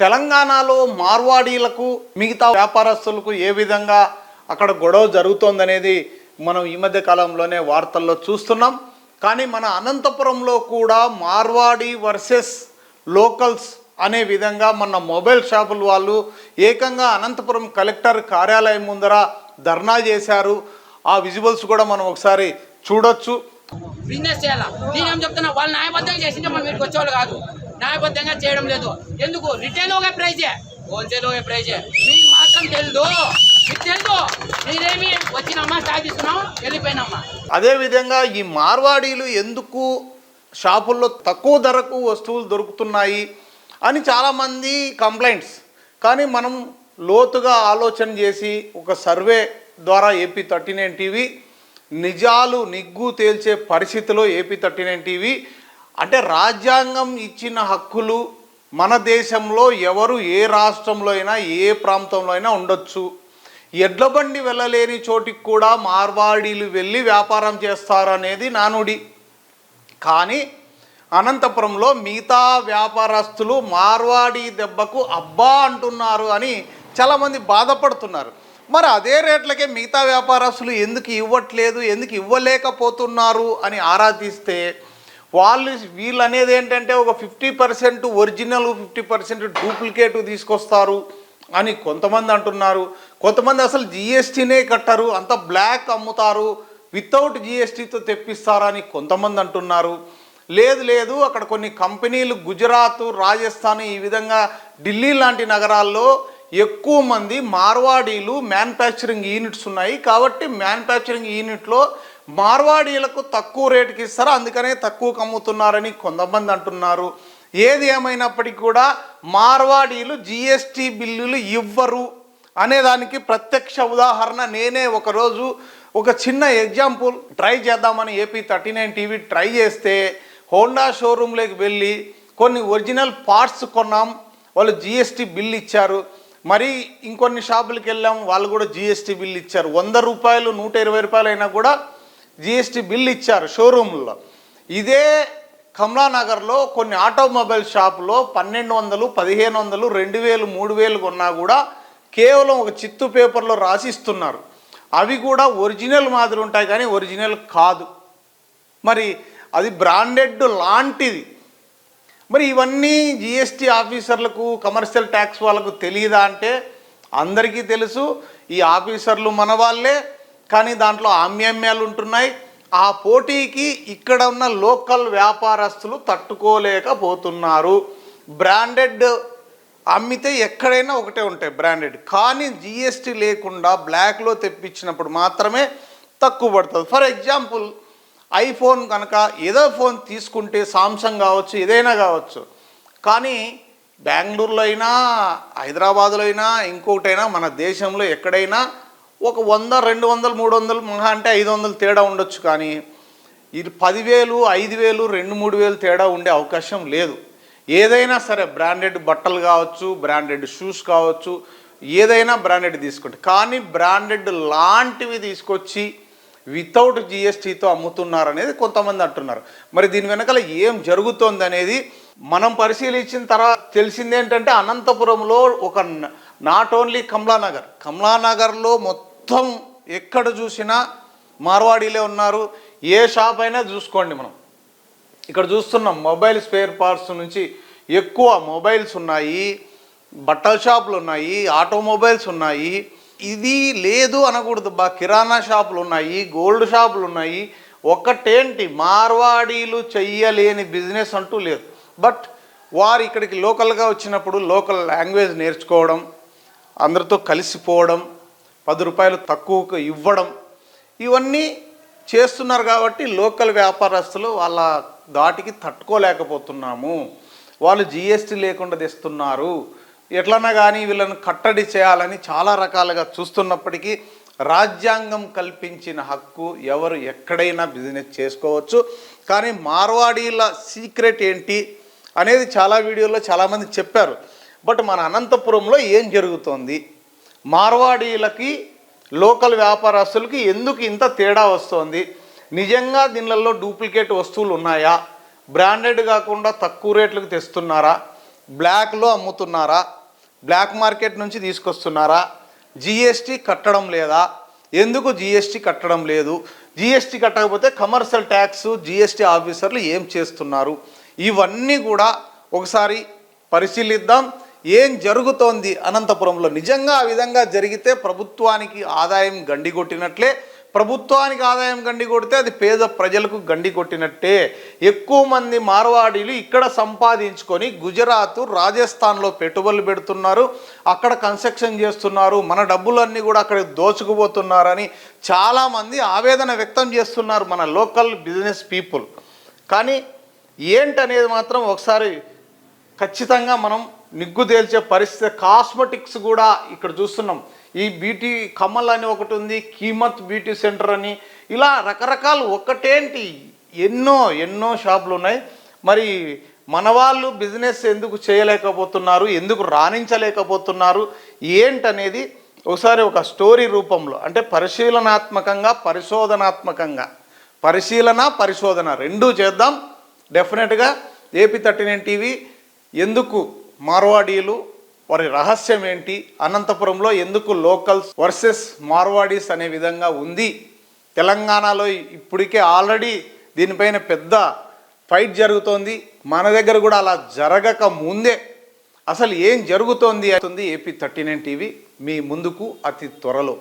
తెలంగాణలో మార్వాడీలకు మిగతా వ్యాపారస్తులకు ఏ విధంగా అక్కడ గొడవ జరుగుతోందనేది మనం ఈ మధ్య కాలంలోనే వార్తల్లో చూస్తున్నాం. కానీ మన అనంతపురంలో కూడా మార్వాడి వర్సెస్ లోకల్స్ అనే విధంగా మన మొబైల్ షాపుల వాళ్ళు ఏకంగా అనంతపురం కలెక్టర్ కార్యాలయం ముందర ధర్నా చేశారు. ఆ విజువల్స్ కూడా మనం ఒకసారి చూడొచ్చు. బిజినెస్ చేయాలా నేనేం చెప్తున్నా, వాళ్ళు న్యాయబద్ధంగా చేసింటే మనం వీటికి వచ్చేవాళ్ళు కాదు. న్యాయబద్ధంగా చేయడం లేదు. ఎందుకు రిటైల్ ఒక ప్రైజే, హోల్సేల్ ఒక ప్రైజే. మీకు మాత్రం తెలుదు, మీకు తెలుదు. మీరేమి వచ్చినమ్మా సాధిస్తున్నాం వెళ్ళిపోయినమ్మా. అదేవిధంగా ఈ మార్వాడీలు ఎందుకు షాపుల్లో తక్కువ ధరకు వస్తువులు దొరుకుతున్నాయి అని చాలామంది కంప్లైంట్స్. కానీ మనం లోతుగా ఆలోచన చేసి ఒక సర్వే ద్వారా AP39 టీవీ నిజాలు నిగ్గు తేల్చే పరిస్థితిలో AP39 టీవీ అంటే రాజ్యాంగం ఇచ్చిన హక్కులు మన దేశంలో ఎవరు ఏ రాష్ట్రంలో అయినా ఏ ప్రాంతంలో అయినా ఉండొచ్చు. ఎడ్లబండి వెళ్ళలేని చోటికి కూడా మార్వాడీలు వెళ్ళి వ్యాపారం చేస్తారనేది నానుడి. కానీ అనంతపురంలో మిగతా వ్యాపారస్తులు మార్వాడి దెబ్బకు అబ్బా అంటున్నారు అని చాలామంది బాధపడుతున్నారు. మరి అదే రేట్లకే మిగతా వ్యాపారస్తులు ఎందుకు ఇవ్వట్లేదు, ఎందుకు ఇవ్వలేకపోతున్నారు అని ఆరా తీస్తే వీళ్ళు అనేది ఏంటంటే ఒక 50% ఒరిజినల్ 50% డూప్లికేట్ తీసుకొస్తారు అని కొంతమంది అంటున్నారు. కొంతమంది అసలు GSTనే కట్టరు, అంత బ్లాక్ అమ్ముతారు, వితౌట్ GSTతో తెప్పిస్తారని కొంతమంది అంటున్నారు. లేదు అక్కడ కొన్ని కంపెనీలు గుజరాత్, రాజస్థాన్, ఈ విధంగా ఢిల్లీ లాంటి నగరాల్లో ఎక్కువ మంది మార్వాడీలు మ్యానుఫ్యాక్చరింగ్ యూనిట్స్ ఉన్నాయి. కాబట్టి మ్యానుఫ్యాక్చరింగ్ యూనిట్లో మార్వాడీలకు తక్కువ రేటుకి ఇస్తారు, అందుకనే తక్కువకు అమ్ముతున్నారని కొంతమంది అంటున్నారు. ఏది ఏమైనప్పటికీ కూడా మార్వాడీలు GST బిల్లులు ఇవ్వరు అనేదానికి ప్రత్యక్ష ఉదాహరణ నేనే ఒకరోజు ఒక చిన్న ఎగ్జాంపుల్ ట్రై చేద్దామని AP39 టీవీ ట్రై చేస్తే హోండా షోరూంలోకి వెళ్ళి కొన్ని ఒరిజినల్ పార్ట్స్ కొన్నాం, వాళ్ళు GST బిల్ ఇచ్చారు. మరి ఇంకొన్ని షాపులకు వెళ్ళాం, వాళ్ళు కూడా GST బిల్ ఇచ్చారు. 100 రూపాయలు 120 రూపాయలు అయినా కూడా GST బిల్ ఇచ్చారు షోరూంలో. ఇదే కమలానగర్లో కొన్ని ఆటోమొబైల్ షాపులో 1200, 1500, 2000, 3000 కొన్నా కూడా కేవలం ఒక చిత్తు పేపర్లో రాసిస్తున్నారు. అవి కూడా ఒరిజినల్ మాదిరి ఉంటాయి కానీ ఒరిజినల్ కాదు. మరి అది బ్రాండెడ్ లాంటిది. మరి ఇవన్నీ GST ఆఫీసర్లకు, కమర్షియల్ ట్యాక్స్ వాళ్ళకు తెలియదా అంటే అందరికీ తెలుసు. ఈ ఆఫీసర్లు మన వాళ్ళే, కానీ దాంట్లో ఆమ్యామ్యాలు ఉంటున్నాయి. ఆ పోటీకి ఇక్కడ ఉన్న లోకల్ వ్యాపారస్తులు తట్టుకోలేకపోతున్నారు. బ్రాండెడ్ అమ్మితే ఎక్కడైనా ఒకటే ఉంటాయి బ్రాండెడ్, కానీ GST లేకుండా బ్లాక్లో తెప్పించినప్పుడు మాత్రమే తక్కువ పడుతుంది. ఫర్ ఎగ్జాంపుల్ ఐఫోన్ కనుక ఏదో ఫోన్ తీసుకుంటే సామ్సంగ్ కావచ్చు, ఏదైనా కావచ్చు, కానీ బెంగళూరులో అయినా, హైదరాబాద్లో అయినా, ఇంకొకటైనా మన దేశంలో ఎక్కడైనా ఒక 100, 200, 300 మహా అంటే 500 తేడా ఉండొచ్చు. కానీ ఇది 10,000, 5,000, 2-3,000 తేడా ఉండే అవకాశం లేదు. ఏదైనా సరే బ్రాండెడ్ బట్టలు కావచ్చు, బ్రాండెడ్ షూస్ కావచ్చు, ఏదైనా బ్రాండెడ్ తీసుకుంటే, కానీ బ్రాండెడ్ లాంటివి తీసుకొచ్చి వితౌట్ GSTతో అమ్ముతున్నారు అనేది కొంతమంది అంటున్నారు. మరి దీని వెనకాల ఏం జరుగుతోంది అనేది మనం పరిశీలించిన తర్వాత తెలిసింది ఏంటంటే అనంతపురంలో ఒక నాట్ ఓన్లీ కమలానగర్లో మొత్తం ఎక్కడ చూసినా మార్వాడీలే ఉన్నారు. ఏ షాప్ అయినా చూసుకోండి, మనం ఇక్కడ చూస్తున్నాం మొబైల్ స్పేర్ పార్ట్స్ నుంచి ఎక్కువ మొబైల్స్ ఉన్నాయి, బట్టల షాపులు ఉన్నాయి, ఆటోమొబైల్స్ ఉన్నాయి. ఇది లేదు అనకూడదు, కిరాణా షాపులు ఉన్నాయి, గోల్డ్ షాపులు ఉన్నాయి. ఒకటేంటి మార్వాడీలు చెయ్యలేని బిజినెస్ అంటూ లేదు. బట్ వారు ఇక్కడికి లోకల్గా వచ్చినప్పుడు లోకల్ లాంగ్వేజ్ నేర్చుకోవడం, అందరితో కలిసిపోవడం, 10 రూపాయలు తక్కువకు ఇవ్వడం, ఇవన్నీ చేస్తున్నారు. కాబట్టి లోకల్ వ్యాపారస్తులు వాళ్ళ దాటికి తట్టుకోలేకపోతున్నాము. వాళ్ళు GST లేకుండా తెస్తున్నారు. ఎట్లన్నా కానీ వీళ్ళను కట్టడి చేయాలని చాలా రకాలుగా చూస్తున్నప్పటికీ రాజ్యాంగం కల్పించిన హక్కు ఎవరు ఎక్కడైనా బిజినెస్ చేసుకోవచ్చు. కానీ మార్వాడీల సీక్రెట్ ఏంటి అనేది చాలా వీడియోలో చాలామంది చెప్పారు. బట్ మన అనంతపురంలో ఏం జరుగుతోంది, మార్వాడీలకి లోకల్ వ్యాపారస్తులకి ఎందుకు ఇంత తేడా వస్తుంది, నిజంగా దీనిలలో డూప్లికేట్ వస్తువులు ఉన్నాయా, బ్రాండెడ్ కాకుండా తక్కువ రేట్లకు తెస్తున్నారా, బ్లాక్లో అమ్ముతున్నారా, బ్లాక్ మార్కెట్ నుంచి తీసుకొస్తున్నారా, జిఎస్టీ కట్టడం లేదా, ఎందుకు జిఎస్టీ కట్టడం లేదు, జిఎస్టీ కట్టకపోతే కమర్షియల్ ట్యాక్స్ జిఎస్టీ ఆఫీసర్లు ఏం చేస్తున్నారు, ఇవన్నీ కూడా ఒకసారి పరిశీలిద్దాం. ఏం జరుగుతోంది అనంతపురంలో? నిజంగా ఆ విధంగా జరిగితే ప్రభుత్వానికి ఆదాయం గండి కొట్టినట్లే. ప్రభుత్వానికి ఆదాయం గండి కొడితే అది పేద ప్రజలకు గండి కొట్టినట్టే. ఎక్కువ మంది మార్వాడీలు ఇక్కడ సంపాదించుకొని గుజరాత్, రాజస్థాన్లో పెట్టుబడులు పెడుతున్నారు, అక్కడ కన్స్ట్రక్షన్ చేస్తున్నారు, మన డబ్బులన్నీ కూడా అక్కడ దోచుకుపోతున్నారని చాలామంది ఆవేదన వ్యక్తం చేస్తున్నారు మన లోకల్ బిజినెస్ పీపుల్. కానీ ఏంటనేది మాత్రం ఒకసారి ఖచ్చితంగా మనం నిగ్గు తేల్చే పరిస్థితి. కాస్మెటిక్స్ కూడా ఇక్కడ చూస్తున్నాం. ఈ బ్యూటీ కమల్ అని ఒకటి ఉంది, కీమత్ బ్యూటీ సెంటర్ అని, ఇలా రకరకాలు ఒకటేంటి ఎన్నో షాపులు ఉన్నాయి. మరి మన వాళ్ళు బిజినెస్ ఎందుకు చేయలేకపోతున్నారు, ఎందుకు రాణించలేకపోతున్నారు ఏంటనేది ఒకసారి ఒక స్టోరీ రూపంలో, అంటే పరిశీలనాత్మకంగా పరిశోధన రెండూ చేద్దాం. డెఫినెట్గా AP39 టీవీ ఎందుకు మార్వాడీలు, వారి రహస్యం ఏంటి, అనంతపురంలో ఎందుకు లోకల్స్ వర్సెస్ మార్వాడీస్ అనే విధంగా ఉంది. తెలంగాణలో ఇప్పటికే ఆల్రెడీ దీనిపైన పెద్ద ఫైట్ జరుగుతోంది. మన దగ్గర కూడా అలా జరగక ముందే అసలు ఏం జరుగుతోంది అవుతుంది AP39 టీవీ మీ ముందుకు అతి త్వరలో.